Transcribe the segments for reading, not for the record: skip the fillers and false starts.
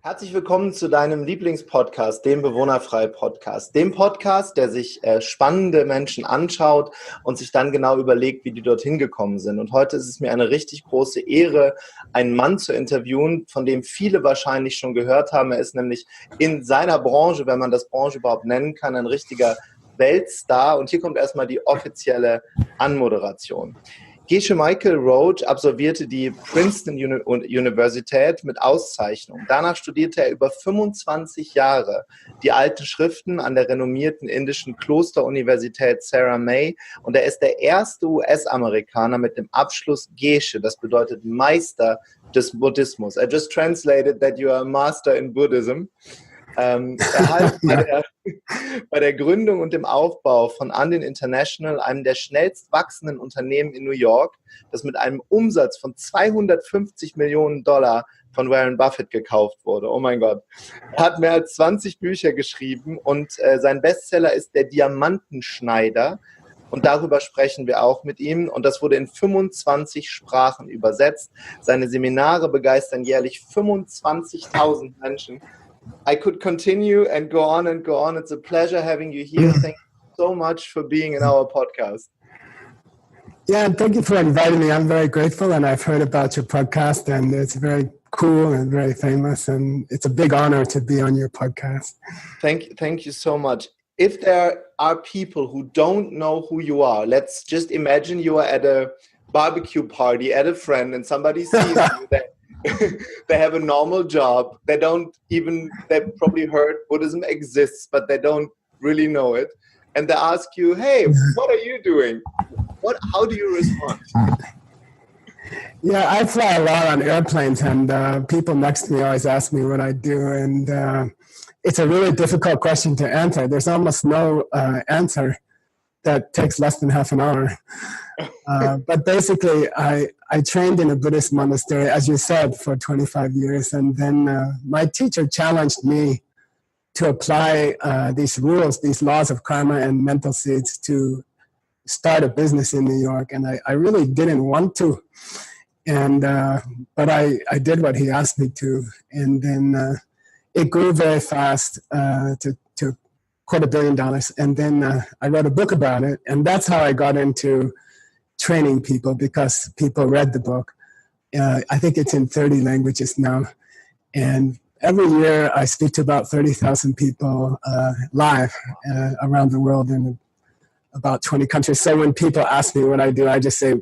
Herzlich willkommen zu deinem Lieblingspodcast, dem Bewohnerfrei-Podcast. Dem Podcast, der sich spannende Menschen anschaut und sich dann genau überlegt, wie die dorthin gekommen sind. Und heute ist es mir eine richtig große Ehre, einen Mann zu interviewen, von dem viele wahrscheinlich schon gehört haben. Er ist nämlich in seiner Branche, wenn man das Branche überhaupt nennen kann, ein richtiger Weltstar. Und hier kommt erstmal die offizielle Anmoderation. Geshe Michael Roach absolvierte die Princeton Universität mit Auszeichnung. Danach studierte er über 25 Jahre die alten Schriften an der renommierten indischen Klosteruniversität Sarah May und er ist der erste US-Amerikaner mit dem Abschluss Geshe, das bedeutet Meister des Buddhismus. I just translated that you are a master in Buddhism. Er hat bei der Gründung und dem Aufbau von Andin International, einem der schnellst wachsenden Unternehmen in New York, das mit einem Umsatz von 250 Millionen Dollar von Warren Buffett gekauft wurde. Oh mein Gott. Er hat mehr als 20 Bücher geschrieben und sein Bestseller ist Der Diamantenschneider. Und darüber sprechen wir auch mit ihm. Und das wurde in 25 Sprachen übersetzt. Seine Seminare begeistern jährlich 25.000 Menschen. I could continue and go on and go on. It's a pleasure having you here. Thank you so much for being in our podcast. Yeah, thank you for inviting me. I'm very grateful, and I've heard about your podcast, and it's very cool and very famous, and it's a big honor to be on your podcast. Thank you so much. If there are people who don't know who you are, let's just imagine you are at a barbecue party at a friend, and somebody sees you there. They have a normal job. They probably heard Buddhism exists, but they don't really know it. And they ask you, hey, what are you doing? How do you respond? Yeah, I fly a lot on airplanes, and people next to me always ask me what I do. And it's a really difficult question to answer. There's almost no answer that takes less than half an hour. But basically, I trained in a Buddhist monastery, as you said, for 25 years. And then my teacher challenged me to apply these rules, these laws of karma and mental seeds to start a business in New York. And I really didn't want to. And but I did what he asked me to. And then it grew very fast to $250 million. And then I wrote a book about it. And that's how I got into training people, because people read the book. I think it's in 30 languages now. And every year I speak to about 30,000 people live around the world in about 20 countries. So when people ask me what I do, I just say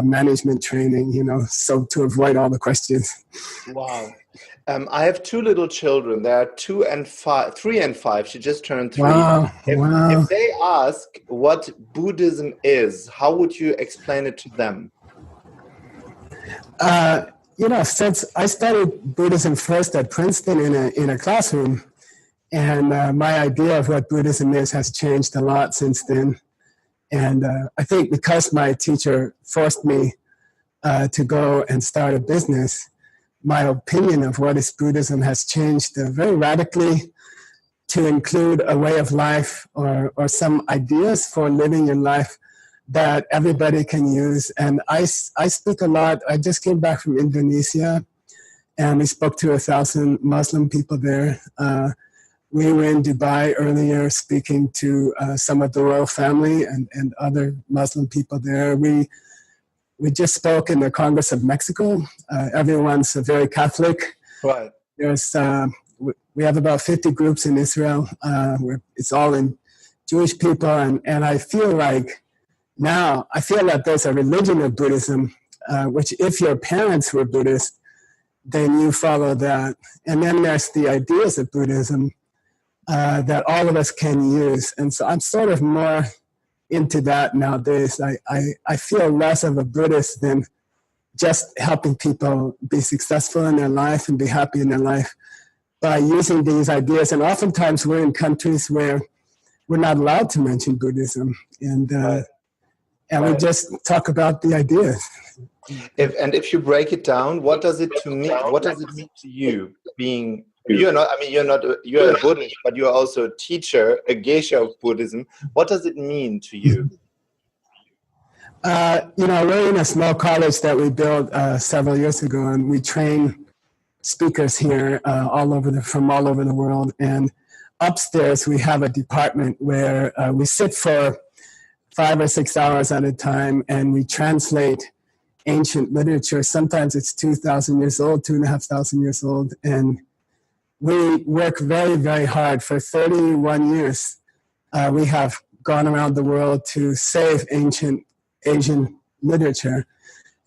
management training, so to avoid all the questions. Wow. I have two little children. They are 3 and 5. She just turned 3. Wow. If they ask what Buddhism is, how would you explain it to them? Since I studied Buddhism first at Princeton in a classroom, and my idea of what Buddhism is has changed a lot since then. And I think because my teacher forced me to go and start a business, my opinion of what is Buddhism has changed very radically to include a way of life or some ideas for living your life that everybody can use. And I speak a lot. I just came back from Indonesia, and we spoke to 1,000 Muslim people there. We were in Dubai earlier speaking to some of the royal family and other Muslim people there. We just spoke in the Congress of Mexico. Everyone's very Catholic. Right. We have about 50 groups in Israel. It's all in Jewish people. And I feel like now, that there's a religion of Buddhism, which if your parents were Buddhist, then you follow that. And then there's the ideas of Buddhism that all of us can use. And so I'm sort of more into that nowadays. I feel less of a Buddhist than just helping people be successful in their life and be happy in their life by using these ideas. And oftentimes we're in countries where we're not allowed to mention Buddhism, and we just talk about the ideas. If you break it down, what does it mean to you being? You're a Buddhist, but you're also a teacher, a Geisha of Buddhism. What does it mean to you? We're in a small college that we built several years ago, and we train speakers here from all over the world. And upstairs, we have a department where we sit for 5 or 6 hours at a time, and we translate ancient literature. Sometimes it's 2,000 years old, 2,500 years old. And we work very, very hard. For 31 years, we have gone around the world to save ancient Asian literature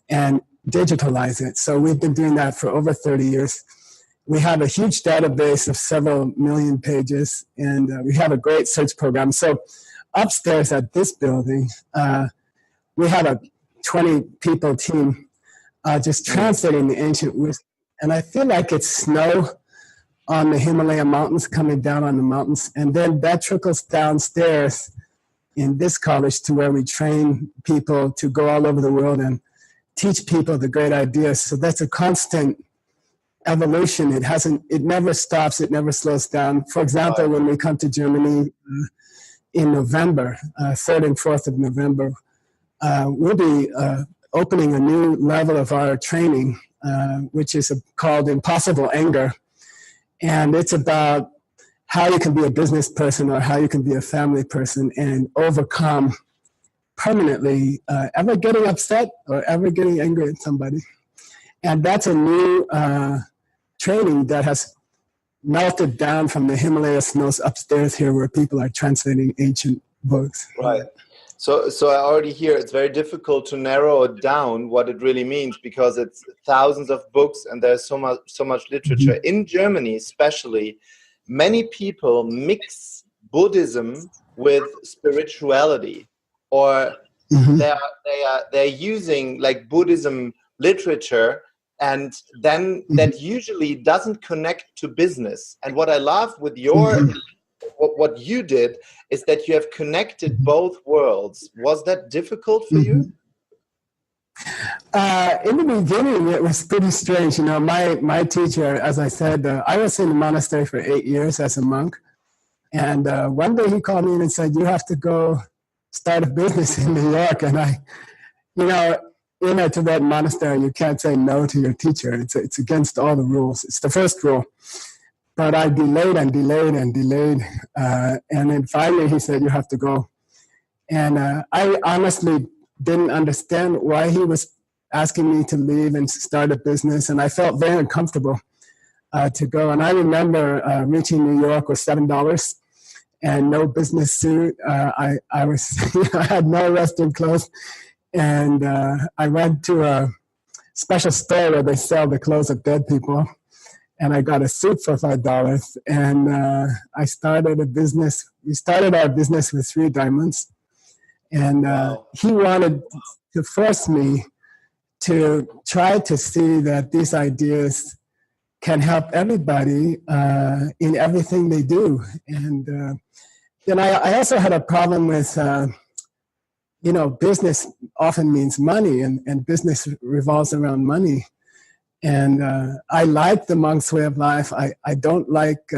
and digitalize it. So we've been doing that for over 30 years. We have a huge database of several million pages, and we have a great search program. So upstairs at this building, we have a 20-people team just translating the ancient wisdom. And I feel like it's snow on the Himalaya mountains coming down on the mountains. And then that trickles downstairs in this college to where we train people to go all over the world and teach people the great ideas. So that's a constant evolution. It never stops, it never slows down. For example, when we come to Germany in November, 3rd and 4th of November, we'll be opening a new level of our training, which is called Impossible Anger. And it's about how you can be a business person or how you can be a family person and overcome permanently ever getting upset or ever getting angry at somebody. And that's a new training that has melted down from the Himalaya snows upstairs here, where people are translating ancient books. Right. So I already hear it's very difficult to narrow it down what it really means, because it's thousands of books and there's so much literature. Mm-hmm. In Germany especially, many people mix Buddhism with spirituality, or mm-hmm. they're using like Buddhism literature, and then mm-hmm. that usually doesn't connect to business. And what I love with your mm-hmm. what you did is that you have connected both worlds. Was that difficult for you? In the beginning, it was pretty strange. You know, my teacher, as I said, I was in the monastery for 8 years as a monk. And one day he called me in and said, you have to go start a business in New York. And in a Tibetan monastery, you can't say no to your teacher. It's against all the rules. It's the first rule. But I delayed and delayed and delayed. And then finally he said, you have to go. And I honestly didn't understand why he was asking me to leave and start a business. And I felt very uncomfortable to go. And I remember reaching New York with $7 and no business suit. I had no Western clothes. And I went to a special store where they sell the clothes of dead people. And I got a suit for $5, and I started a business. We started our business with 3 diamonds, and he wanted to force me to try to see that these ideas can help everybody in everything they do. And then I also had a problem with, business often means money, and business revolves around money. And I like the monk's way of life. I don't like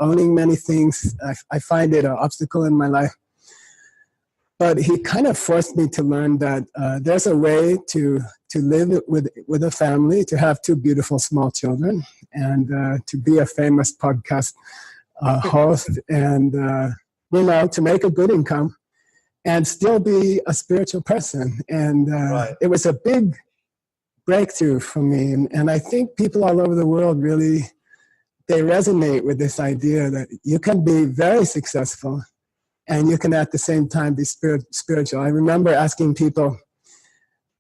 owning many things. I find it an obstacle in my life. But he kind of forced me to learn that there's a way to live with a family, to have 2 beautiful small children, and to be a famous podcast host, and to make a good income, and still be a spiritual person. And It was a big breakthrough for me, and I think people all over the world they resonate with this idea that you can be very successful and you can at the same time be spiritual. I remember asking people,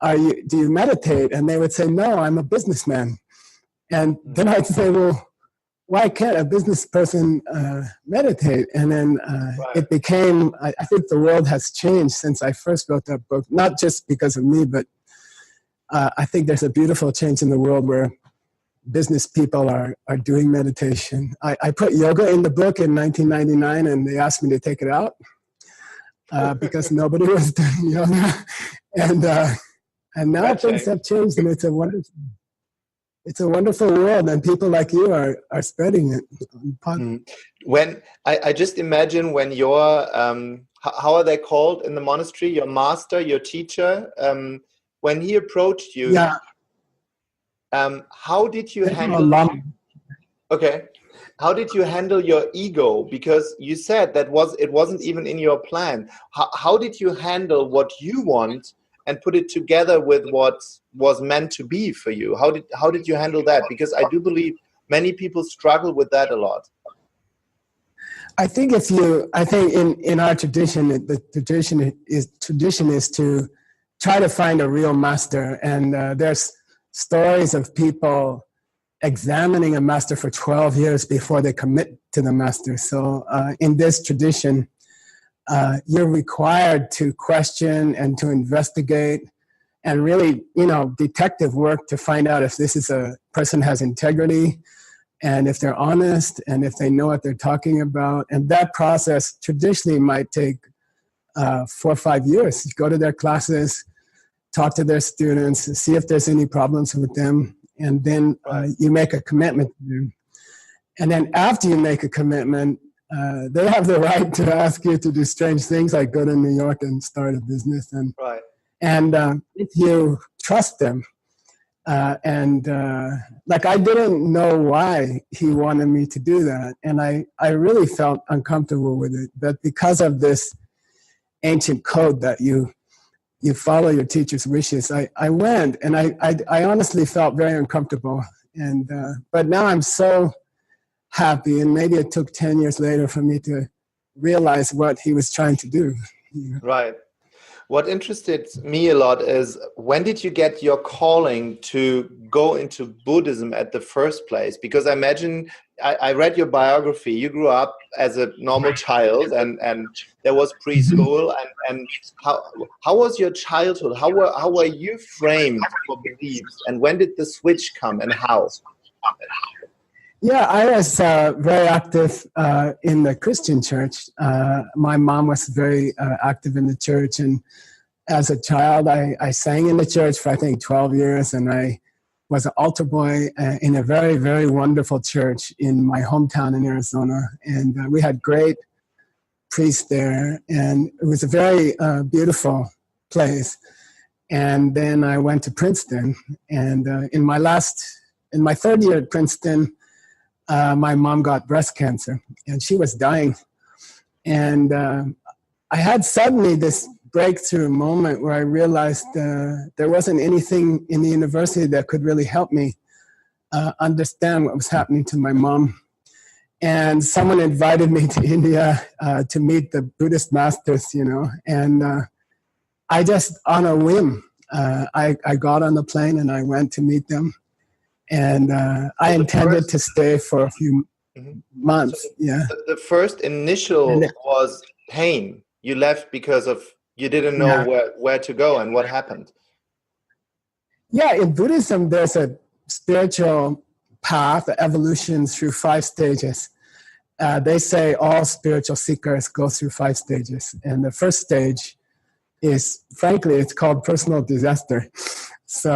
do you meditate? And they would say, no, I'm a businessman. And then I'd say, well, why can't a business person meditate? And then it became, I think the world has changed since I first wrote that book, not just because of me, but I think there's a beautiful change in the world where business people are doing meditation. I put yoga in the book in 1999, and they asked me to take it out because nobody was doing yoga. And now things have changed, and it's a wonderful world, and people like you are spreading it. When I just imagine when your how are they called in the monastery? Your master, your teacher. When he approached you, How did you handle? Okay. How did you handle your ego? Because you said it wasn't even in your plan. How did you handle what you want and put it together with what was meant to be for you? How did you handle that? Because I do believe many people struggle with that a lot. I think in our tradition, the tradition is to try to find a real master, and there's stories of people examining a master for 12 years before they commit to the master. So in this tradition, you're required to question and to investigate and really, detective work to find out if this is a person has integrity and if they're honest and if they know what they're talking about. And that process traditionally might take 4 or 5 years. You go to their classes, talk to their students, see if there's any problems with them, and then you make a commitment to them. And then after you make a commitment, they have the right to ask you to do strange things like go to New York and start a business. And if you trust them, like I didn't know why he wanted me to do that. And I really felt uncomfortable with it. But because of this ancient code that you follow your teacher's wishes, I went, and I honestly felt very uncomfortable. And but now I'm so happy, and maybe it took 10 years later for me to realize what he was trying to do. Right. What interested me a lot is, when did you get your calling to go into Buddhism at the first place? Because I imagine, I read your biography, you grew up as a normal child, and there was preschool, and how was your childhood? How were you framed for beliefs, and when did the switch come, and how? Yeah, I was very active in the Christian church. My mom was very active in the church, and as a child, I sang in the church for, I think, 12 years, and I was an altar boy in a very, very wonderful church in my hometown in Arizona, and we had great priests there, and it was a very beautiful place. And then I went to Princeton, and in my third year at Princeton, my mom got breast cancer, and she was dying. And I had suddenly this breakthrough moment where I realized there wasn't anything in the university that could really help me understand what was happening to my mom. And someone invited me to India to meet the Buddhist masters, and I just, on a whim, I got on the plane and I went to meet them. And I intended to stay for a few months. So the first initial was pain. You left because of you didn't know where to go, and what happened? Yeah, in Buddhism, there's a spiritual path, evolution through 5 stages. They say all spiritual seekers go through 5 stages. And the first stage is, frankly, it's called personal disaster. So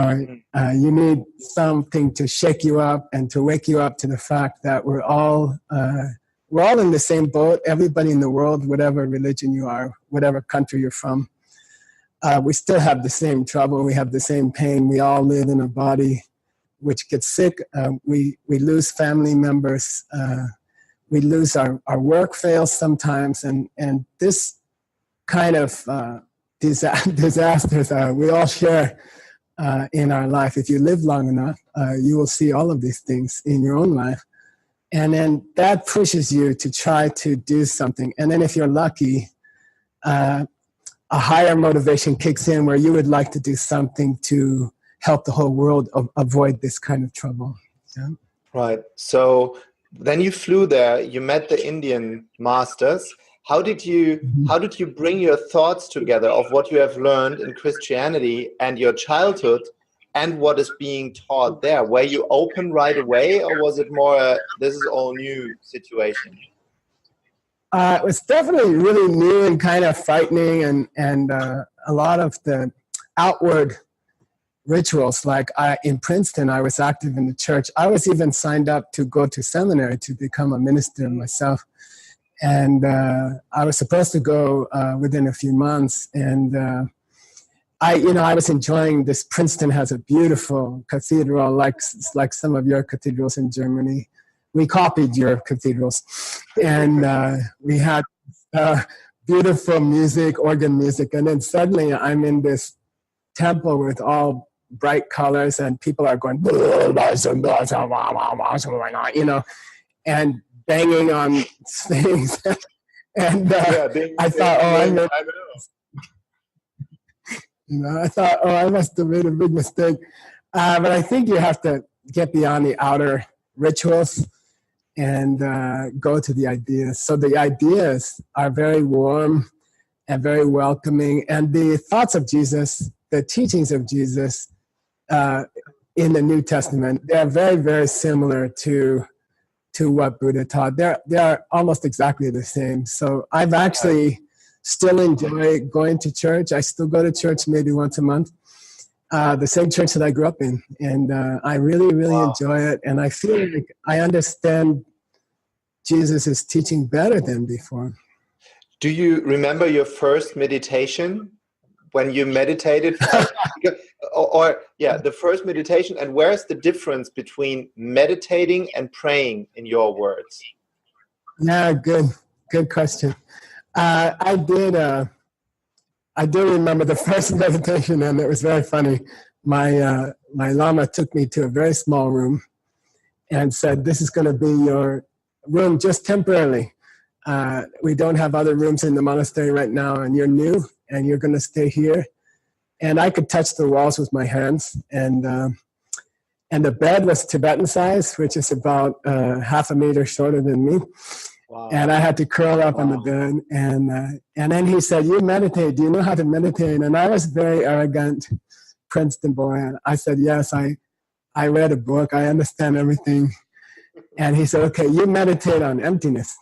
you need something to shake you up and to wake you up to the fact that we're all in the same boat. Everybody in the world, whatever religion you are, whatever country you're from, we still have the same trouble. We have the same pain. We all live in a body which gets sick. We lose family members. We lose our work fails sometimes. And this kind of disasters we all share in our life. If you live long enough, you will see all of these things in your own life. And then that pushes you to try to do something. And then if you're lucky, a higher motivation kicks in where you would like to do something to help the whole world avoid this kind of trouble. Yeah? Right. So then you flew there, you met the Indian masters. How did you bring your thoughts together of what you have learned in Christianity and your childhood and what is being taught there? Were you open right away, or was it more this is all new situation? It was definitely really new and kind of frightening, and a lot of the outward rituals. Like in Princeton, I was active in the church. I was even signed up to go to seminary to become a minister myself. And I was supposed to go within a few months. And I was enjoying this. Princeton has a beautiful cathedral, like some of your cathedrals in Germany. We copied your cathedrals, and we had beautiful music, organ music, and then suddenly I'm in this temple with all bright colors, and people are going, and banging on things. And I thought, I must have made a big mistake. But I think you have to get beyond the outer rituals and go to the ideas. So the ideas are very warm and very welcoming. And the thoughts of Jesus, the teachings of Jesus in the New Testament, they're very, very similar to what Buddha taught. They're almost exactly the same. So I've actually still enjoy going to church. I still go to church maybe once a month, the same church that I grew up in. And I really, really enjoy it. And I feel like I understand Jesus' teaching better than before. Do you remember your first meditation when you meditated? The first meditation. And where's the difference between meditating and praying in your words? Yeah, good question. I do remember the first meditation, and it was very funny. My Lama took me to a very small room and said, "This is going to be your room just temporarily. We don't have other rooms in the monastery right now, and you're new, and you're going to stay here." And I could touch the walls with my hands, and the bed was Tibetan size, which is about half a meter shorter than me. Wow. And I had to curl up on the bed, and then he said, "You meditate. Do you know how to meditate?" And I was very arrogant Princeton boy, and I said, "Yes, I read a book. I understand everything." And he said, "Okay, you meditate on emptiness.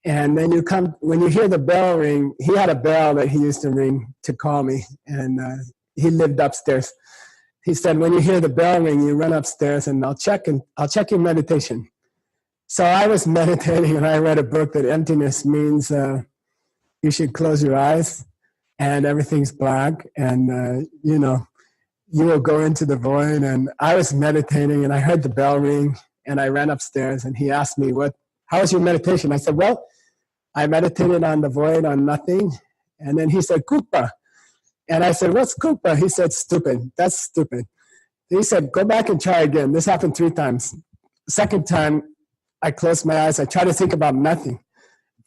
And then when you hear the bell ring," he had a bell that he used to ring to call me, and he lived upstairs. He said, "When you hear the bell ring, you run upstairs, and I'll check your meditation." So I was meditating, and I read a book that emptiness means you should close your eyes and everything's black, and you will go into the void. And I was meditating, and I heard the bell ring, and I ran upstairs, and he asked me, "How was your meditation?" I said, "Well, I meditated on the void, on nothing." And then he said, "Kupa." And I said, "What's kupa?" He said, "Stupid. That's stupid." He said, "Go back and try again." This happened 3 times. Second time, I closed my eyes. I tried to think about nothing,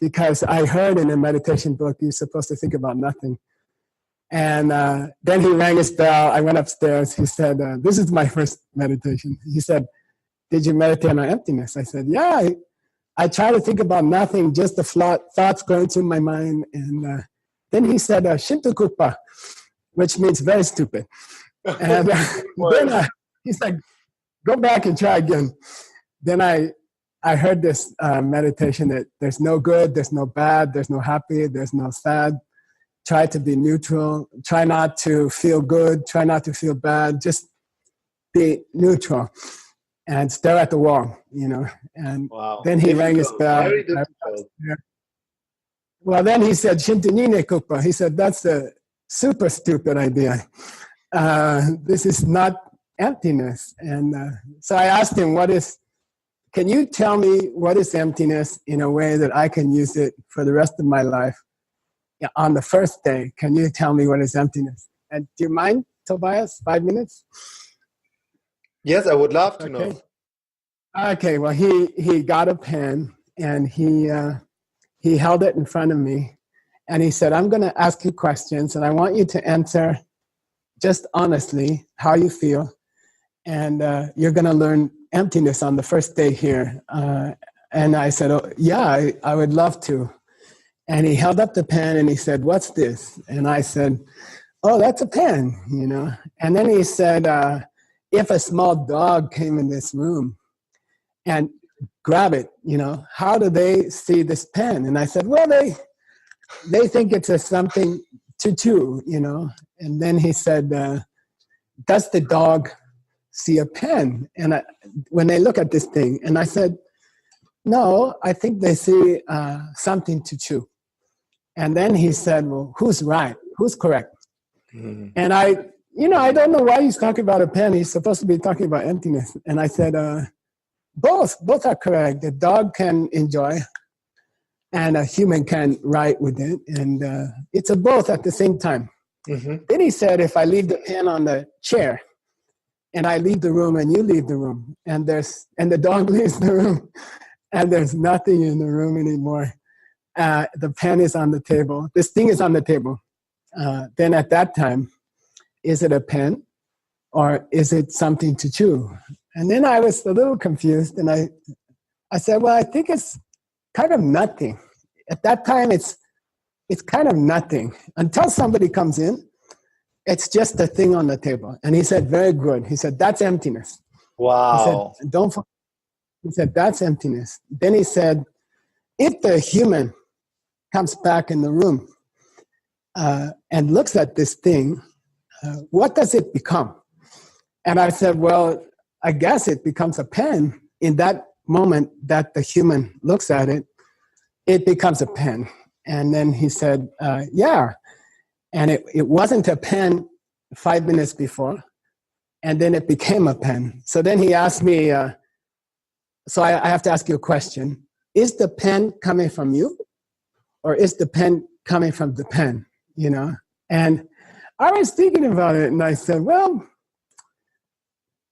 because I heard in a meditation book, you're supposed to think about nothing. And then he rang his bell. I went upstairs. He said, "This is my first meditation." He said, "Did you meditate on emptiness?" I said, "Yeah, I try to think about nothing, just the thoughts going through my mind." And then he said, "Shinto kupa," which means very stupid. And then he said, "Go back and try again." Then I heard this meditation that there's no good, there's no bad, there's no happy, there's no sad. Try to be neutral. Try not to feel good. Try not to feel bad. Just be neutral and stare at the wall, And then he rang his bell. Well, then he said, "Shintanine kupa." He said, "That's a super stupid idea. This is not emptiness." And so I asked him, "Can you tell me what is emptiness in a way that I can use it for the rest of my life? On the first day, can you tell me what is emptiness?" And do you mind, Tobias, 5 minutes? Yes, I would love to know. Okay, well, he got a pen, and he held it in front of me, and he said, "I'm going to ask you questions, and I want you to answer just honestly how you feel, and you're going to learn emptiness on the first day here." And I said, "Oh, yeah, I would love to." And he held up the pen, and he said, "What's this?" And I said, "Oh, that's a pen, And then he said, "If a small dog came in this room and grab it, how do they see this pen?" And I said, "Well, they think it's something to chew, And then he said, "Does the dog see a pen and when they look at this thing?" And I said, "No, I think they see something to chew." And then he said, "Well, who's right? Who's correct?" And I don't know why he's talking about a pen. He's supposed to be talking about emptiness. And I said, both are correct. The dog can enjoy and a human can write with it. And it's a both at the same time. Then he said, if I leave the pen on the chair and I leave the room and you leave the room and the dog leaves the room and there's nothing in the room anymore, the pen is on the table, this thing is on the table, then at that time, is it a pen or is it something to chew? And then I was a little confused and I said, well, I think it's kind of nothing. At that time, it's kind of nothing. Until somebody comes in, it's just a thing on the table. And he said, very good. He said, that's emptiness. Wow. He said, he said, that's emptiness. Then he said, if the human comes back in the room and looks at this thing, what does it become? And I said, well, I guess it becomes a pen. In that moment that the human looks at it, it becomes a pen. And then he said, yeah. And it wasn't a pen 5 minutes before. And then it became a pen. So then he asked me, so I have to ask you a question. Is the pen coming from you? Or is the pen coming from the pen? You know? And I was thinking about it and I said, well,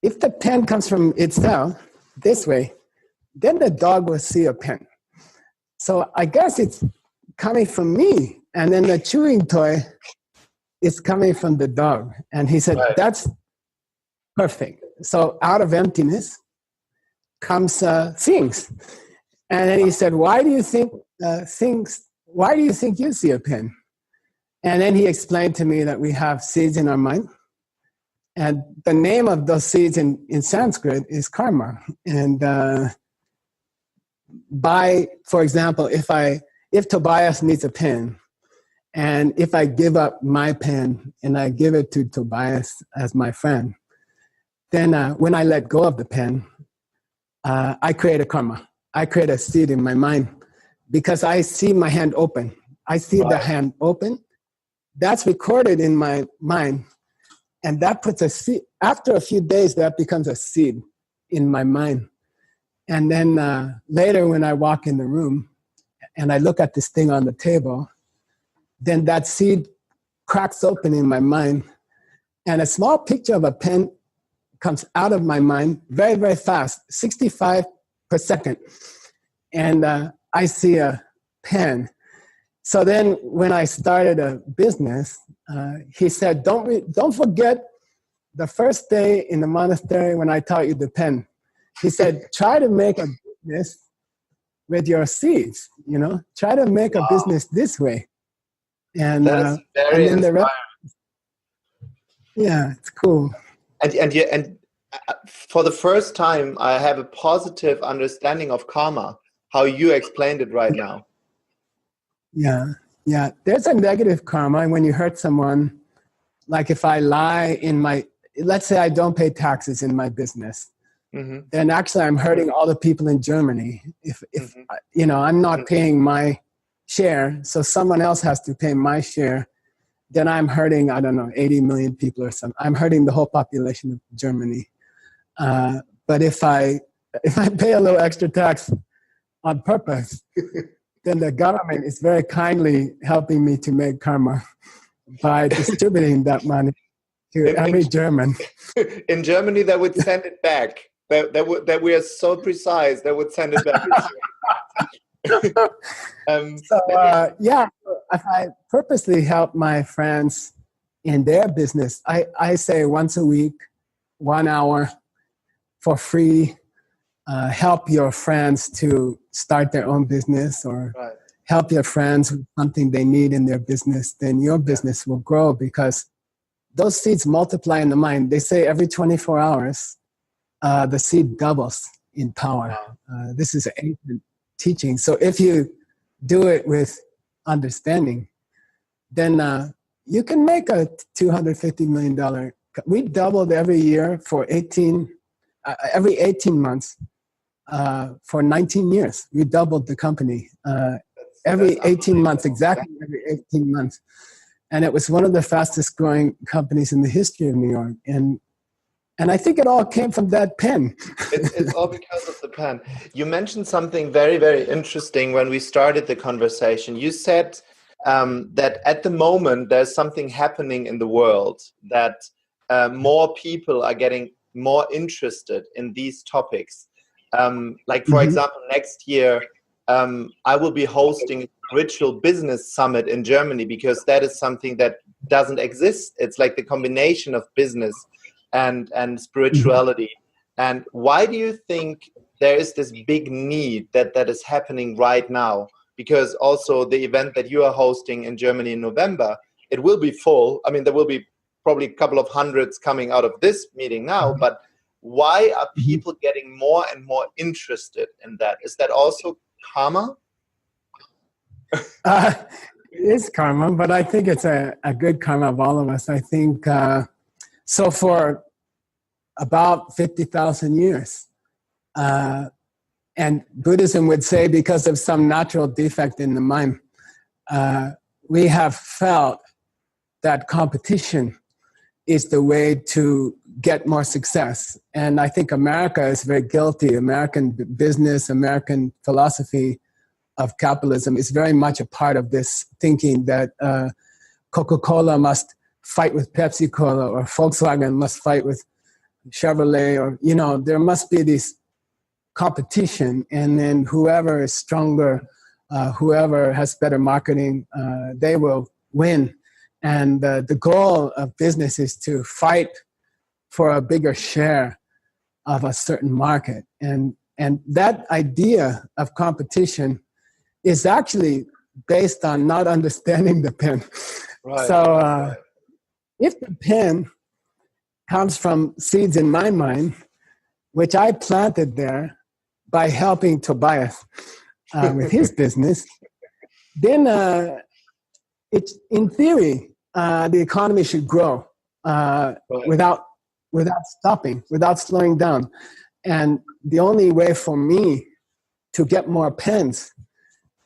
if the pen comes from itself this way, then the dog will see a pen. So I guess it's coming from me. And then the chewing toy is coming from the dog. And he said, right. That's perfect. So out of emptiness comes things. And then he said, why do you think you see a pen? And then he explained to me that we have seeds in our mind. And the name of those seeds in Sanskrit is karma. And for example, if Tobias needs a pen, and if I give up my pen and I give it to Tobias as my friend, then when I let go of the pen, I create a karma. I create a seed in my mind because I see my hand open. I see the hand open. That's recorded in my mind. And that puts a seed. After a few days, that becomes a seed in my mind. And then later when I walk in the room and I look at this thing on the table, then that seed cracks open in my mind. And a small picture of a pen comes out of my mind very, very fast, 65 per second. And I see a pen. So then when I started a business, he said, don't forget the first day in the monastery when I taught you the pen. He said, try to make a business with your seeds, you know, try to make a business this way. And, that's very and then inspiring. Yeah, it's cool. And for the first time, I have a positive understanding of karma, how you explained it right now. Yeah. There's a negative karma when you hurt someone. Like if I lie let's say I don't pay taxes in my business, then actually I'm hurting all the people in Germany. If you know, I'm not paying my share, so someone else has to pay my share, then I'm hurting, I don't know, 80 million people or something. I'm hurting the whole population of Germany. But if I pay a little extra tax on purpose, then the government is very kindly helping me to make karma by distributing that money to every German. In Germany, they would send it back. That we are so precise, they would send it back. If I purposely help my friends in their business, I say once a week, 1 hour for free, help your friends to start their own business or help your friends with something they need in their business, then your business will grow because those seeds multiply in the mind. They say every 24 hours, the seed doubles in power. This is an ancient teaching. So if you do it with understanding, then you can make a $250 million. We doubled every year for every 18 months for 19 years. We doubled the company every 18 months, exactly every 18 months. And it was one of the fastest growing companies in the history of New York. And I think it all came from that pen. It's all because of the pen. You mentioned something very, very interesting when we started the conversation. You said that at the moment there's something happening in the world, that more people are getting more interested in these topics. Like, for example, next year, I will be hosting a spiritual business summit in Germany, because that is something that doesn't exist. It's like the combination of business and spirituality. And why do you think there is this big need that is happening right now? Because also the event that you are hosting in Germany in November, it will be full. I mean, there will be probably a couple of hundreds coming out of this meeting now, but why are people getting more and more interested in that? Is that also karma? It is karma, but I think it's a good karma of all of us. I think, so for about 50,000 years, and Buddhism would say because of some natural defect in the mind, we have felt that competition is the way to get more success. And I think America is very guilty. American business, American philosophy of capitalism is very much a part of this thinking that Coca-Cola must fight with Pepsi-Cola, or Volkswagen must fight with Chevrolet, or, you know, there must be this competition, and then whoever is stronger, whoever has better marketing, they will win. And the goal of business is to fight for a bigger share of a certain market. And that idea of competition is actually based on not understanding the pen. Right. So if the pen comes from seeds in my mind, which I planted there by helping Tobias with his business, then it's, in theory, the economy should grow without stopping, without slowing down. And the only way for me to get more pens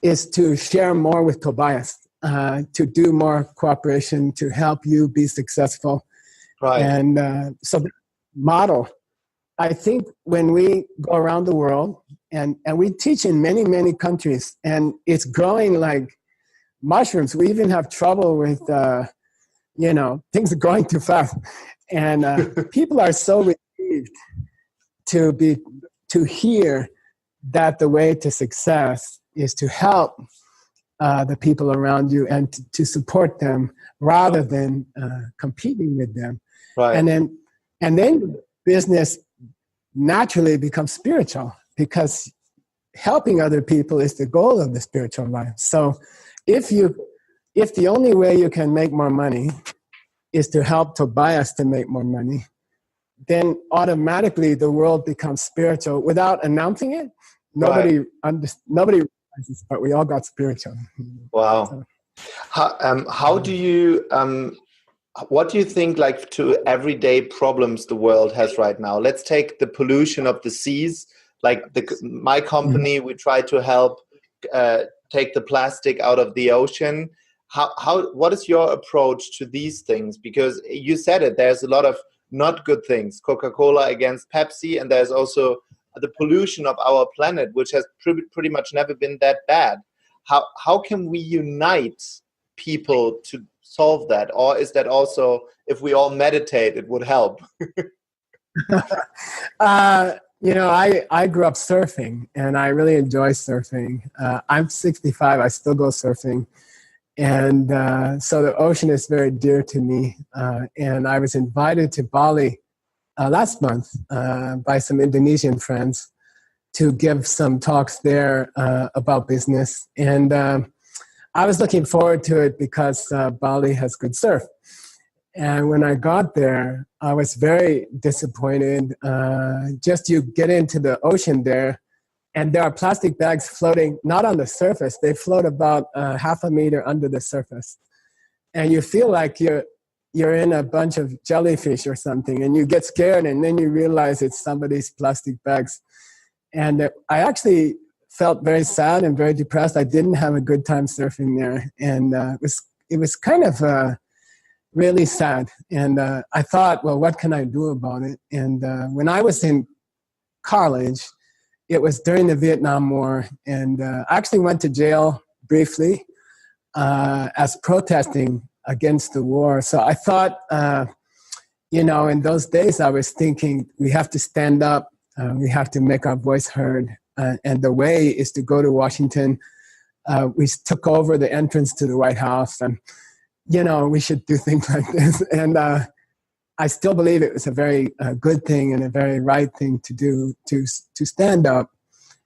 is to share more with Tobias, to do more cooperation, to help you be successful. Right. And so the model, I think when we go around the world, and we teach in many, many countries, and it's growing like mushrooms. We even have trouble with, things are growing too fast. And people are so relieved to hear that the way to success is to help the people around you and to support them rather than competing with them. Right. And then business naturally becomes spiritual, because helping other people is the goal of the spiritual life. So if the only way you can make more money is to help Tobias to make more money, then automatically the world becomes spiritual without announcing it. Nobody realizes, but we all got spiritual. Wow. So, how do you what do you think, like, to everyday problems the world has right now? Let's take the pollution of the seas. Like my company, we try to help take the plastic out of the ocean. What is your approach to these things? Because you said it, there's a lot of not good things, Coca-Cola against Pepsi, and there's also the pollution of our planet, which has pretty much never been that bad. How can we unite people to solve that? Or is that also, if we all meditate, it would help? I grew up surfing, and I really enjoy surfing. I'm 65, I still go surfing. And so the ocean is very dear to me. And I was invited to Bali last month by some Indonesian friends to give some talks there about business. And I was looking forward to it because Bali has good surf. And when I got there, I was very disappointed. Just you get into the ocean there, and there are plastic bags floating, not on the surface. They float about half a meter under the surface. And you feel like you're in a bunch of jellyfish or something, and you get scared, and then you realize it's somebody's plastic bags. And I actually felt very sad and very depressed. I didn't have a good time surfing there. And it was kind of really sad. And I thought, well, what can I do about it? And when I was in college, it was during the Vietnam War, and I actually went to jail briefly as protesting against the war. So I thought, in those days I was thinking we have to stand up, we have to make our voice heard, and the way is to go to Washington. We took over the entrance to the White House, and we should do things like this. And I still believe it was a very good thing and a very right thing to do, to stand up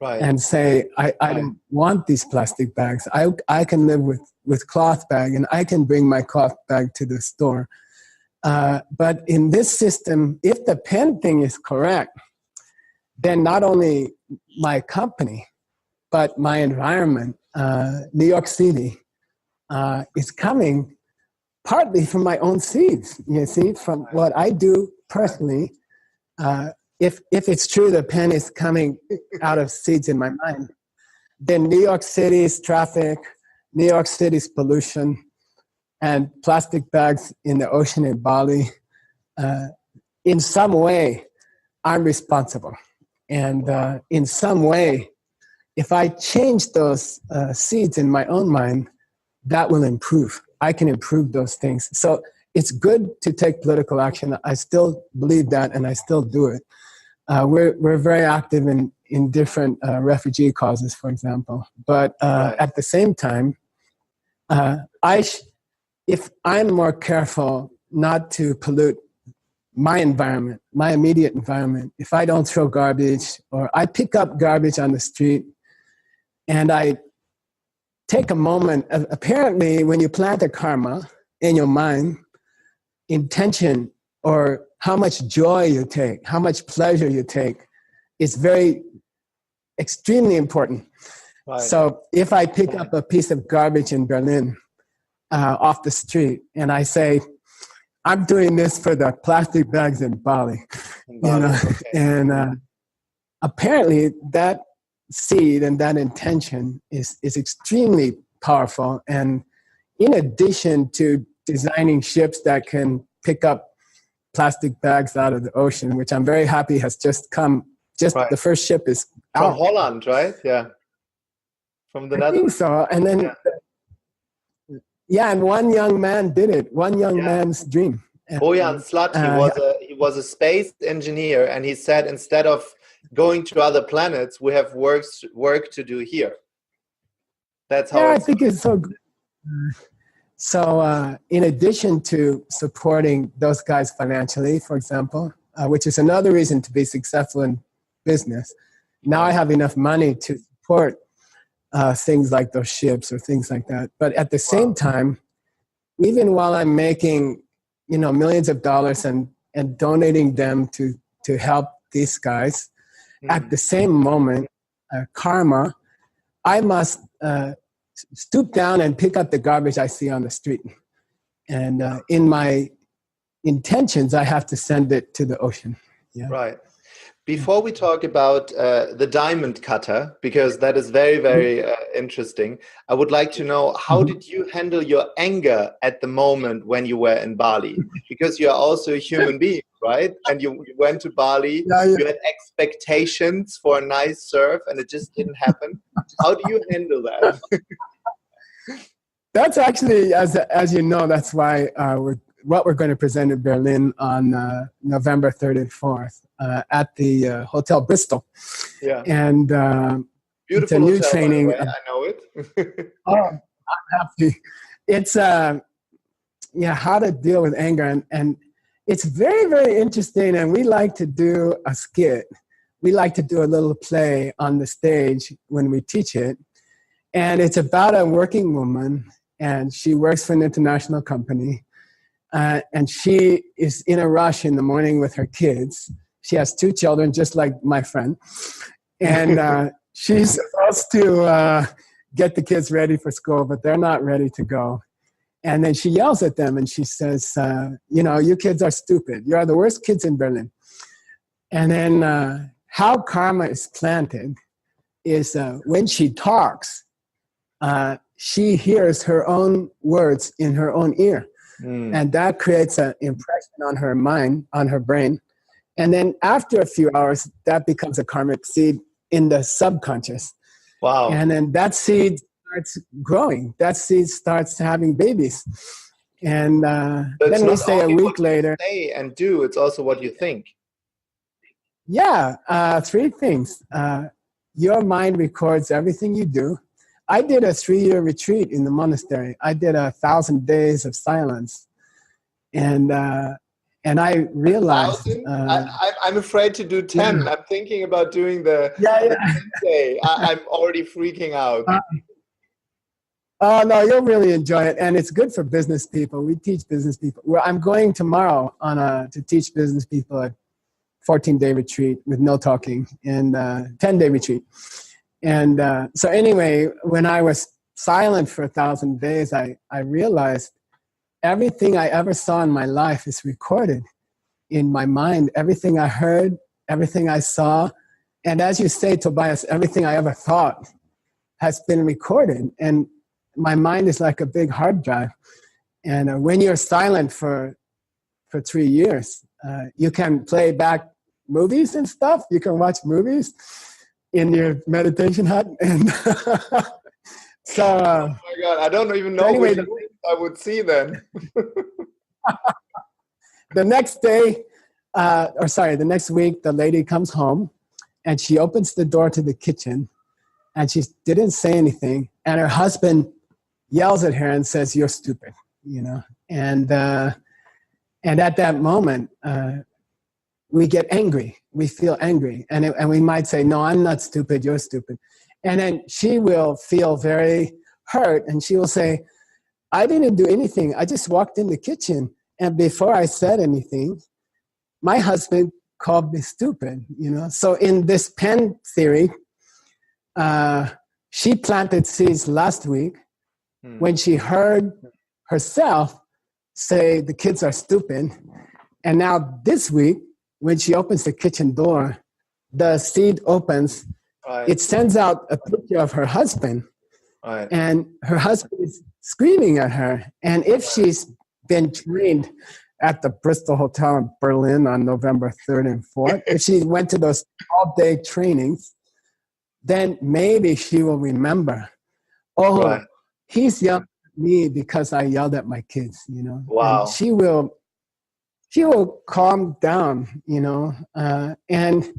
and say, I don't want these plastic bags. I can live with cloth bag, and I can bring my cloth bag to the store. But in this system, if the pen thing is correct, then not only my company, but my environment, New York City, is coming partly from my own seeds, from what I do personally. If it's true the pen is coming out of seeds in my mind, then New York City's traffic, New York City's pollution, and plastic bags in the ocean in Bali, in some way, I'm responsible. And in some way, if I change those seeds in my own mind, that will improve. I can improve those things. So it's good to take political action. I still believe that, and I still do it. We're very active in different refugee causes, for example. But at the same time, if I'm more careful not to pollute my environment, my immediate environment, if I don't throw garbage, or I pick up garbage on the street, and I take a moment. Apparently, when you plant a karma in your mind, intention, or how much joy you take, how much pleasure you take, is extremely important. Right. So if I pick up a piece of garbage in Berlin off the street, and I say, I'm doing this for the plastic bags in Bali, and apparently that seed and that intention is extremely powerful. And in addition to designing ships that can pick up plastic bags out of the ocean, which I'm very happy has just come, the first ship is from out. Holland, right? Yeah. From the Netherlands. I think so. And then, and one young man did it. One young man's dream. Bojan Slat, he was a space engineer, and he said, instead of going to other planets, we have work to do here. That's how I think it's so good. So in addition to supporting those guys financially, for example, which is another reason to be successful in business, now I have enough money to support things like those ships or things like that. But at the same time, even while I'm making millions of dollars and donating them to help these guys, at the same moment, karma, I must stoop down and pick up the garbage I see on the street. And in my intentions, I have to send it to the ocean. Yeah. Right. Before we talk about the diamond cutter, because that is very, very interesting, I would like to know, how did you handle your anger at the moment when you were in Bali? Because you are also a human being, right? And you went to Bali, you had expectations for a nice surf, and it just didn't happen. How do you handle that? That's actually, as you know, that's why what we're going to present in Berlin on November 3rd and 4th at the Hotel Bristol. Yeah. And it's a new training. I know it. I'm happy. It's how to deal with anger. And it's very, very interesting. And we like to do a skit. We like to do a little play on the stage when we teach it. And it's about a working woman, and she works for an international company. And she is in a rush in the morning with her kids. She has 2 children, just like my friend. And she's supposed to get the kids ready for school, but they're not ready to go. And then she yells at them, and she says, you kids are stupid. You are the worst kids in Berlin. And then how karma is planted is when she talks, she hears her own words in her own ear. And that creates an impression on her mind, on her brain. And then after a few hours, that becomes a karmic seed in the subconscious. Wow. And then that seed starts growing. That seed starts having babies. And then we say a week later. Say and do, it's also what you think. Yeah, three things. Your mind records everything you do. I did a 3-year retreat in the monastery. I did 1,000 days of silence. And I realized... I'm afraid to do 10. Yeah. I'm thinking about doing the 10 day. I'm already freaking out. Oh, no, you'll really enjoy it. And it's good for business people. We teach business people. Well, I'm going tomorrow to teach business people a 14-day retreat with no talking and 10-day retreat. And so anyway, when I was silent for 1,000 days, I realized everything I ever saw in my life is recorded in my mind. Everything I heard, everything I saw. And as you say, Tobias, everything I ever thought has been recorded. And my mind is like a big hard drive. And when you're silent for 3 years, you can play back movies and stuff. You can watch movies in your meditation hut. And so, oh my God, I don't even know anyway, which I would see then. The next day, the next week, the lady comes home and she opens the door to the kitchen and she didn't say anything. And her husband yells at her and says, "You're stupid," you know? And at that moment, we get angry. We feel angry. And we might say, "No, I'm not stupid. You're stupid." And then she will feel very hurt. And she will say, "I didn't do anything. I just walked in the kitchen. And before I said anything, my husband called me stupid." You know. So in this pen theory, she planted seeds last week when she heard herself say the kids are stupid. And now this week, when she opens the kitchen door, the seed opens. Right. It sends out a picture of her husband. Right. And her husband is screaming at her. And if she's been trained at the Bristol Hotel in Berlin on November 3rd and 4th, if she went to those all-day trainings, then maybe she will remember, right. He's yelling at me because I yelled at my kids, you know. Wow. And she will calm down, you know, and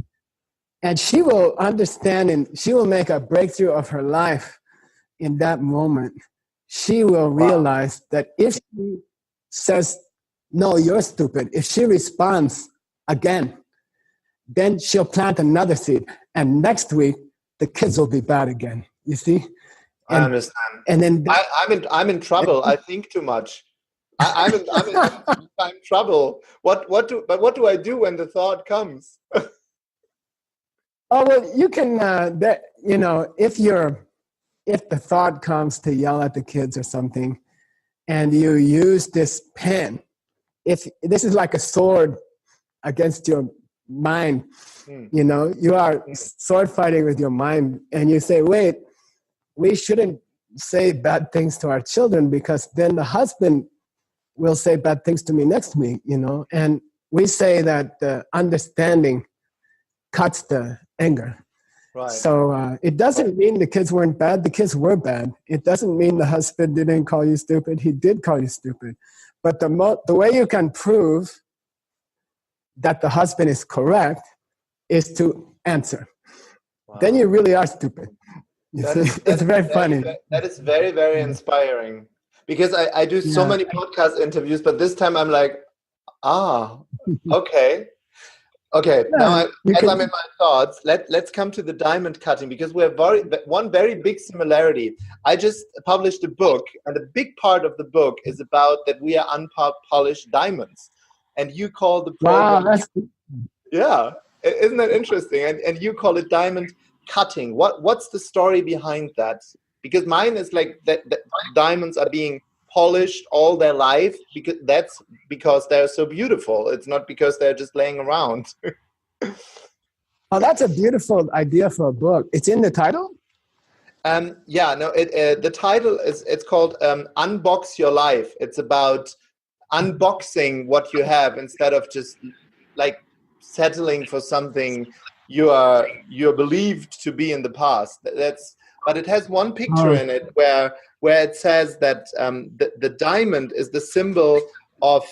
she will understand, and she will make a breakthrough of her life in that moment. She will realize that if she says, "No, you're stupid," if she responds again, then she'll plant another seed. And next week, the kids will be bad again. You see? I understand. And then I'm in trouble. I think too much. I'm in trouble. What do I do when the thought comes? Oh, well, you can, you know, if the thought comes to yell at the kids or something, and you use this pen, if this is like a sword against your mind, you know, you are sword fighting with your mind, and you say, wait, we shouldn't say bad things to our children because then the husband will say bad things to me next week, you know, and we say that the understanding cuts the anger. Right. So it doesn't mean the kids weren't bad. The kids were bad. It doesn't mean the husband didn't call you stupid. He did call you stupid. But the way you can prove that the husband is correct is to answer. Wow. Then you really are stupid. It's very funny. That is very, very inspiring. Because I do so many podcast interviews, but this time I'm like, okay. Okay, now I'm in my thoughts, let's come to the diamond cutting, because we have one very big similarity. I just published a book, and a big part of the book is about that we are unpolished diamonds. And you call the program... Wow, that's... Yeah, isn't that interesting? And you call it diamond cutting. What's the story behind that? Because mine is like that diamonds are being polished all their life, because they're so beautiful. It's not because they're just laying around. Oh, that's a beautiful idea for a book. It's in the title? The title it's called Unbox Your Life. It's about unboxing what you have instead of just like settling for something you're believed to be in the past. But it has one picture in it where it says that the diamond is the symbol of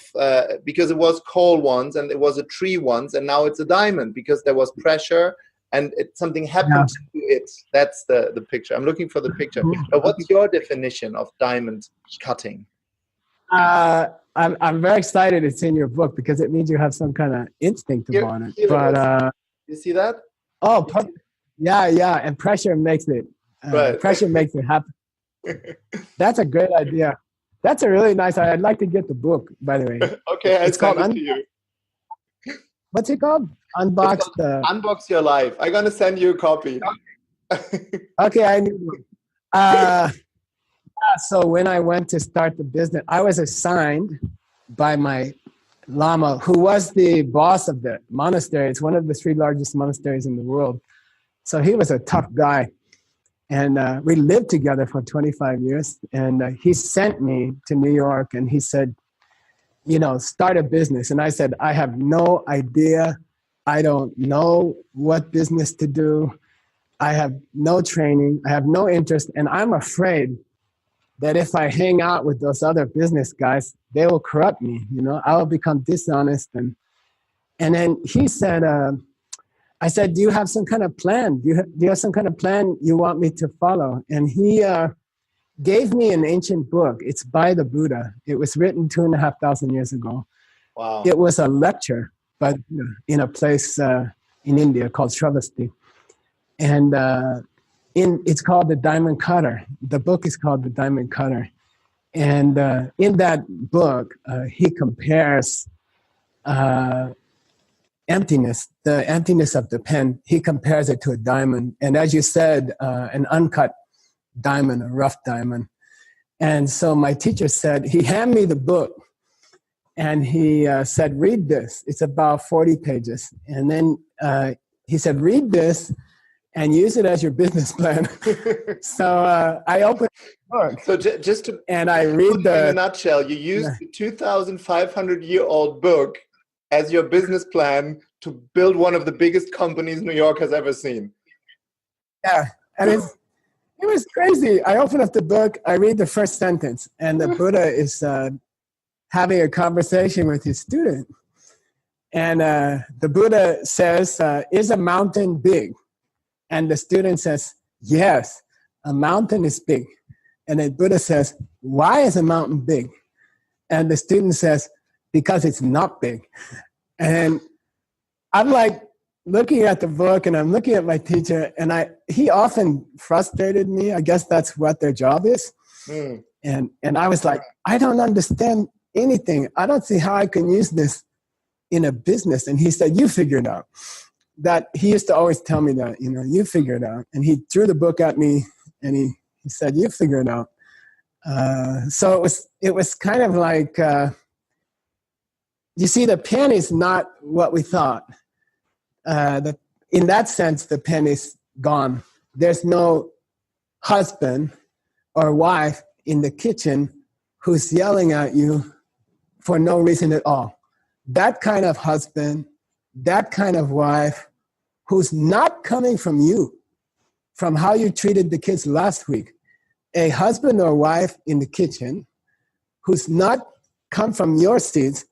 because it was coal once and it was a tree once, and now it's a diamond because there was pressure and something happened to it. That's the picture. I'm looking for the picture. But what's your definition of diamond cutting? I'm very excited it's in your book because it means you have some kind of instinct about it. But you see that? Oh, yeah, and pressure makes it. Right. Pressure makes it happen. That's a great idea. That's a really nice idea. I'd like to get the book, by the way. Okay, it's called it to you. What's it called? Unbox Your Life. I'm gonna send you a copy. Okay, I need one. So when I went to start the business, I was assigned by my Lama, who was the boss of the monastery. It's one of the 3 largest monasteries in the world. So he was a tough guy. And we lived together for 25 years. And he sent me to New York and he said, start a business. And I said, I have no idea. I don't know what business to do. I have no training. I have no interest. And I'm afraid that if I hang out with those other business guys, they will corrupt me. I will become dishonest. And then he said, I said, do you have some kind of plan? Do you have some kind of plan you want me to follow? And he gave me an ancient book. It's by the Buddha. It was written 2,500 years ago. Wow. It was a lecture, but in a place in India called Shravasti. And it's called The Diamond Cutter. The book is called The Diamond Cutter. And in that book, he compares emptiness, the emptiness of the pen, he compares it to a diamond. And as you said, an uncut diamond, a rough diamond. And so my teacher said, he handed me the book and he said, read this. It's about 40 pages. And then he said, read this and use it as your business plan. So I opened the book. So just to and I read in a nutshell, you used the 2,500-year-old book as your business plan to build one of the biggest companies New York has ever seen. Yeah, and it was crazy. I open up the book, I read the first sentence, and the Buddha is having a conversation with his student. And the Buddha says, is a mountain big? And the student says, yes, a mountain is big. And then Buddha says, why is a mountain big? And the student says, because it's not big. And I'm like looking at the book and I'm looking at my teacher and he often frustrated me. I guess that's what their job is. Mm. And I was like, I don't understand anything. I don't see how I can use this in a business. And he said, you figure it out. That he used to always tell me that, you figure it out. And he threw the book at me and he said, you figure it out. So it was kind of like, you see, the pen is not what we thought. In that sense, the pen is gone. There's no husband or wife in the kitchen who's yelling at you for no reason at all. That kind of husband, that kind of wife who's not coming from you, from how you treated the kids last week. A husband or wife in the kitchen who's not come from your seeds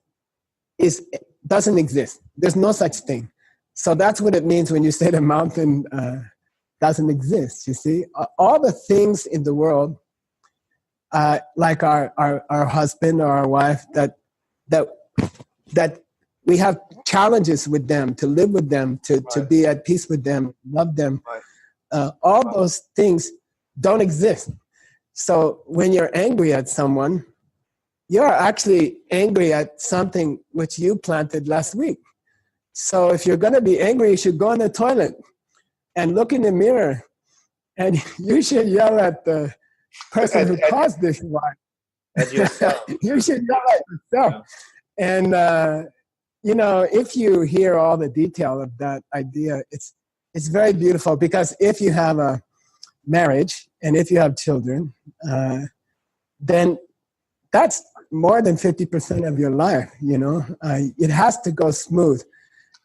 doesn't exist. There's no such thing. So that's what it means when you say the mountain doesn't exist, you see. All the things in the world, like our husband or our wife, that we have challenges with them, to live with them, to be at peace with them, love them. Right. All those things don't exist. So when you're angry at someone, you're actually angry at something which you planted last week. So if you're going to be angry, you should go in the toilet and look in the mirror. And you should yell at the person who caused this one. You should yell at yourself. And, if you hear all the detail of that idea, it's very beautiful. Because if you have a marriage, and if you have children, then that's more than 50% of your life, you know. It has to go smooth.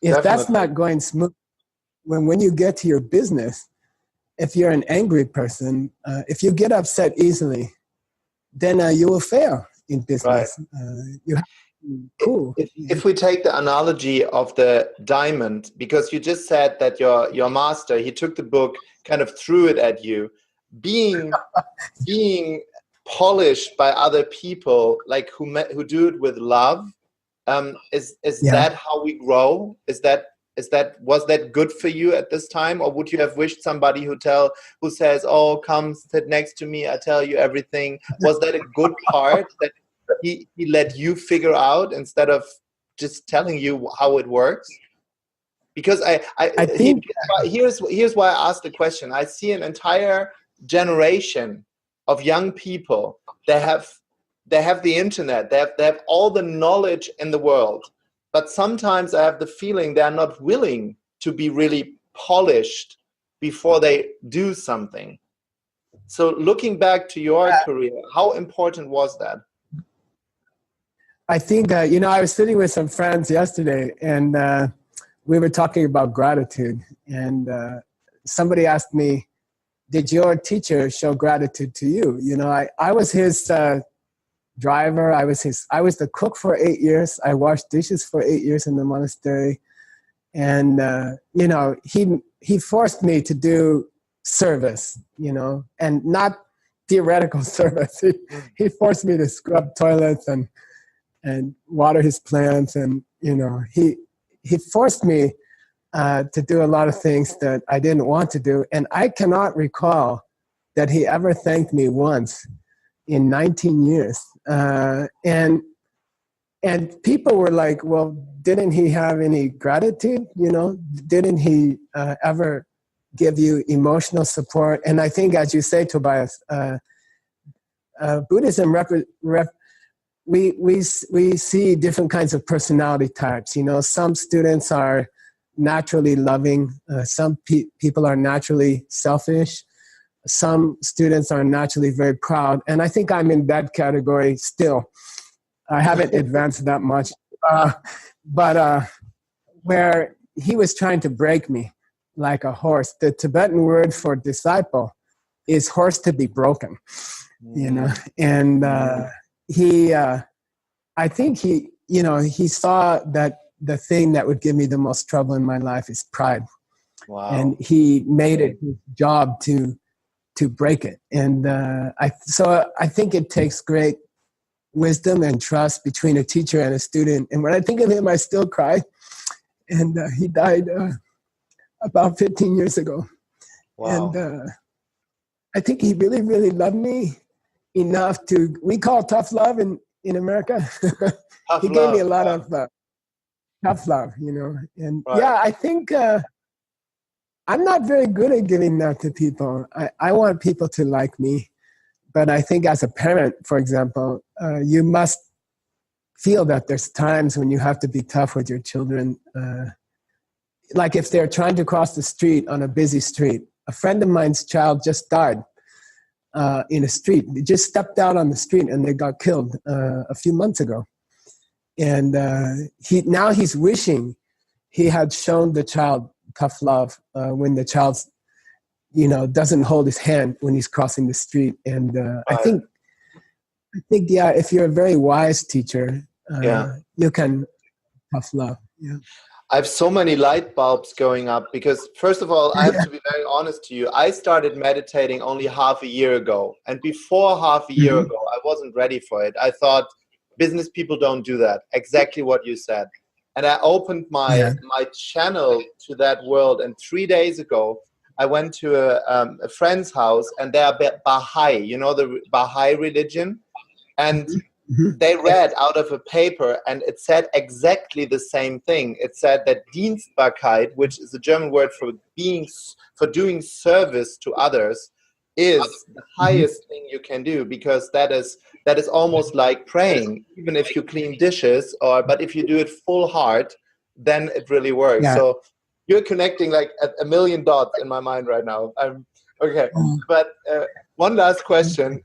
If Definitely. that's not going smooth, when you get to your business, if you're an angry person, if you get upset easily, then you will fail in business. Right. You have to be cool. If we take the analogy of the diamond, because you just said that your master, he took the book, kind of threw it at you, being polished by other people, like who do it with love, is that how we grow? Was that good for you at this time, or would you have wished somebody who says, "Oh, come sit next to me, I tell you everything"? Was that a good part that he let you figure out instead of just telling you how it works? Because I think here's why I asked the question. I see an entire generation of young people. They have the internet. They have all the knowledge in the world. But sometimes I have the feeling they're not willing to be really polished before they do something. So looking back to your career, how important was that? I think, I was sitting with some friends yesterday, and we were talking about gratitude. And somebody asked me, did your teacher show gratitude to you? You know, I was his driver. I was the cook for 8 years. I washed dishes for 8 years in the monastery. And, he forced me to do service, and not theoretical service. He forced me to scrub toilets and water his plants. And, he forced me to do a lot of things that I didn't want to do. And I cannot recall that he ever thanked me once in 19 years. And people were like, well, didn't he have any gratitude? Didn't he ever give you emotional support? And I think, as you say, Tobias, Buddhism, we see different kinds of personality types. Some students are naturally loving. Some people are naturally selfish. Some students are naturally very proud. And I think I'm in that category still. I haven't advanced that much. But where he was trying to break me like a horse, the Tibetan word for disciple is horse to be broken, And I think he saw that the thing that would give me the most trouble in my life is pride. Wow. And he made it his job to break it. And I think it takes great wisdom and trust between a teacher and a student. And when I think of him, I still cry. And he died about 15 years ago. Wow. And I think he really, really loved me enough we call tough love in America. He gave me a lot of tough love, And right. I think I'm not very good at giving that to people. I want people to like me. But I think as a parent, for example, you must feel that there's times when you have to be tough with your children. Like if they're trying to cross the street on a busy street. A friend of mine's child just died in a street. They just stepped out on the street and they got killed a few months ago. And now he's wishing he had shown the child tough love when the child, doesn't hold his hand when he's crossing the street. And I think, if you're a very wise teacher, you can tough love. Yeah. I have so many light bulbs going up because, first of all, I have to be very honest to you. I started meditating only half a year ago. And before half a year ago, I wasn't ready for it. I thought business people don't do that. Exactly what you said. And I opened my channel to that world. And 3 days ago, I went to a friend's house, and they are Baha'i, the Baha'i religion. And they read out of a paper, and it said exactly the same thing. It said that Dienstbarkeit, which is a German word for doing service to others, is the highest thing you can do, because that is almost like praying, even if you clean dishes, but if you do it full heart, then it really works. So you're connecting like a million dots in my mind right now. Okay, but one last question.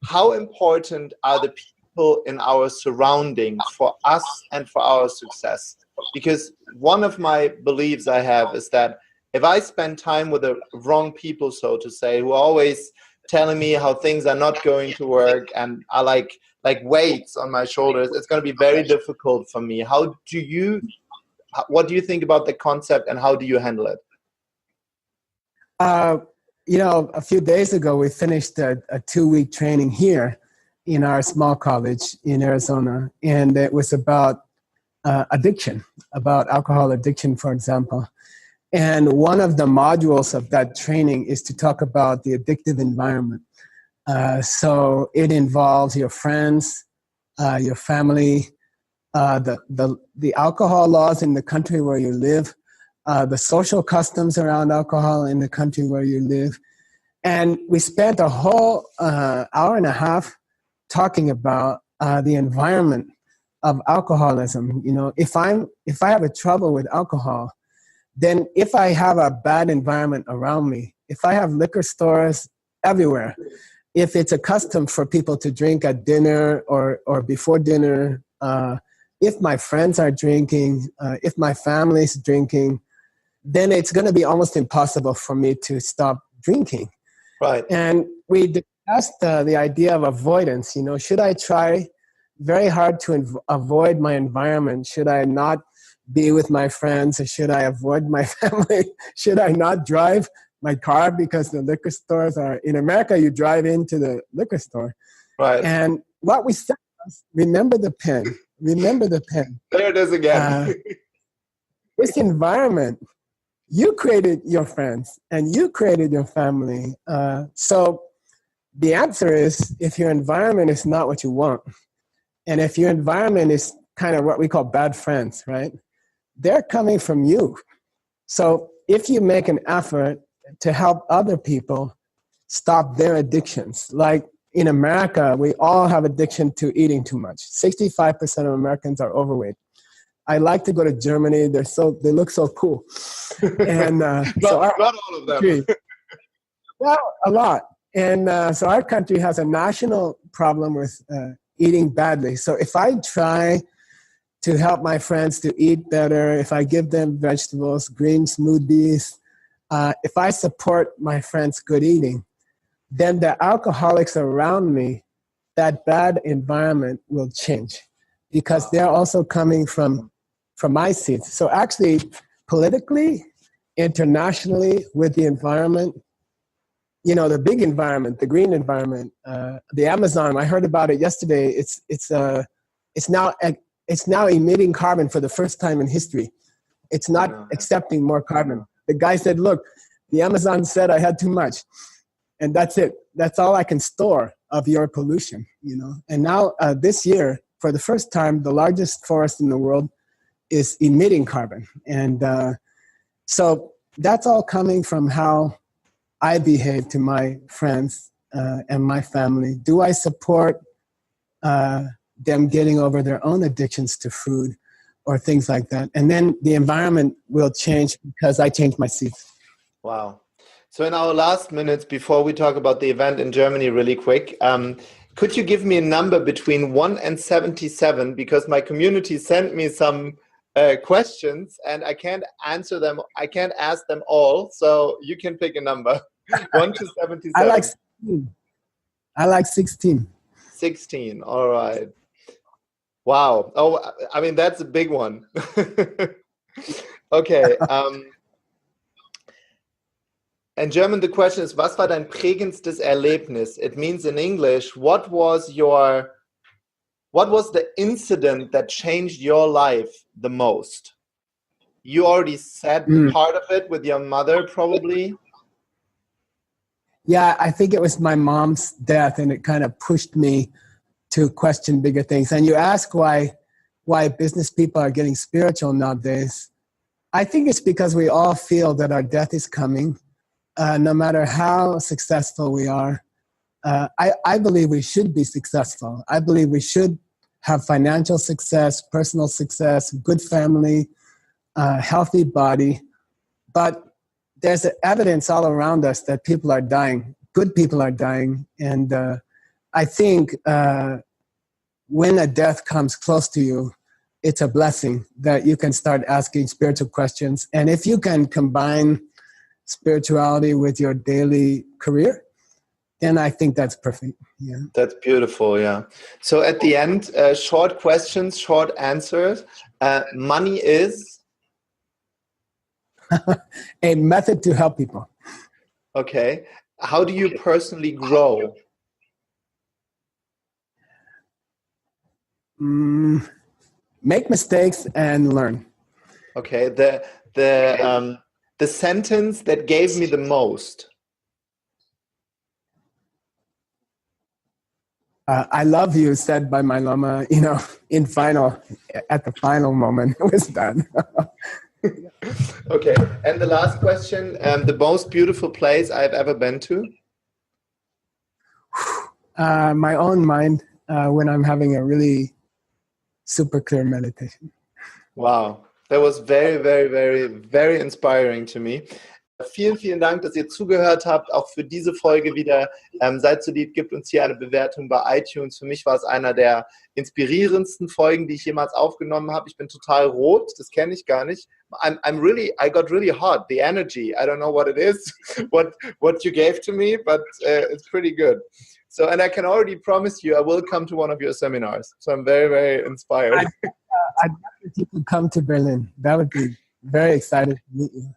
How important are the people in our surrounding for us and for our success? Because one of my beliefs I have is that if I spend time with the wrong people, so to say, who are always telling me how things are not going to work and are like weights on my shoulders, it's going to be very difficult for me. What do you think about the concept and how do you handle it? A few days ago, we finished a 2-week training here in our small college in Arizona. And it was about addiction, about alcohol addiction, for example. And one of the modules of that training is to talk about the addictive environment. So it involves your friends, your family, the alcohol laws in the country where you live, the social customs around alcohol in the country where you live. And we spent a whole hour and a half talking about the environment of alcoholism. If I have a trouble with alcohol, then if I have a bad environment around me, if I have liquor stores everywhere, if it's a custom for people to drink at dinner or before dinner, if my friends are drinking, if my family's drinking, then it's going to be almost impossible for me to stop drinking. Right. And we discussed the idea of avoidance. Should I try very hard to avoid my environment? Should I not be with my friends? Or should I avoid my family? Should I not drive my car because the liquor stores are in America? You drive into the liquor store. Right. And what we said was, remember the pen. Remember the pen. There it is again. This environment, you created your friends and you created your family. So the answer is, if your environment is not what you want, and if your environment is kind of what we call bad friends, right? They're coming from you. So if you make an effort to help other people stop their addictions, like in America, we all have addiction to eating too much. 65% of Americans are overweight. I like to go to Germany. They look so cool. And not all of them. Well, a lot. And so our country has a national problem with eating badly. So if I try to help my friends to eat better, if I give them vegetables, green smoothies, if I support my friends' good eating, then the alcoholics around me, that bad environment will change because they're also coming from my seeds. So actually, politically, internationally, with the environment, the big environment, the green environment, the Amazon, I heard about it yesterday. It's now emitting carbon for the first time in history. It's not accepting more carbon. The guy said, look, the Amazon said I had too much. And that's it. That's all I can store of your pollution, And now this year, for the first time, the largest forest in the world is emitting carbon. And so that's all coming from how I behave to my friends and my family. Do I support them getting over their own addictions to food or things like that? And then the environment will change because I changed my seeds. Wow. So in our last minutes, before we talk about the event in Germany really quick, could you give me a number between 1 and 77? Because my community sent me some questions and I can't answer them. I can't ask them all. So you can pick a number. 1 to 77. I like 16. I like 16. 16. All right. Wow. Oh, I mean, that's a big one. Okay. In German, the question is, was war dein prägendstes Erlebnis? It means in English, what was the incident that changed your life the most? You already said part of it with your mother, probably. Yeah, I think it was my mom's death, and it kind of pushed me to question bigger things. And you ask why business people are getting spiritual nowadays. I think it's because we all feel that our death is coming. No matter how successful we are, I believe we should be successful. I believe we should have financial success, personal success, good family, healthy body. But there's evidence all around us that people are dying. Good people are dying. And I think when a death comes close to you, it's a blessing that you can start asking spiritual questions. And if you can combine spirituality with your daily career, then I think that's perfect. Yeah. That's beautiful, yeah. So at the end, short questions, short answers. Money is? A method to help people. Okay. How do you personally grow? Make mistakes and learn. Okay. The sentence that gave me the most. I love you, said by my Lama, at the final moment, it was done. Okay. And the last question, the most beautiful place I've ever been to? My own mind, when I'm having a really super clear meditation. Wow. That was very, very, very, very inspiring to me. Vielen, vielen Dank, dass ihr zugehört habt, auch für diese Folge wieder. Seid so lieb, gebt uns hier eine Bewertung bei iTunes. Für mich war es einer der inspirierendsten Folgen, die ich jemals aufgenommen habe. Ich bin total rot, das kenne ich gar nicht. I got really hot, the energy. I don't know what it is, what you gave to me, but it's pretty good. So, and I can already promise you, I will come to one of your seminars. So I'm very, very inspired. I'd love if you could come to Berlin. That would be very excited to meet you.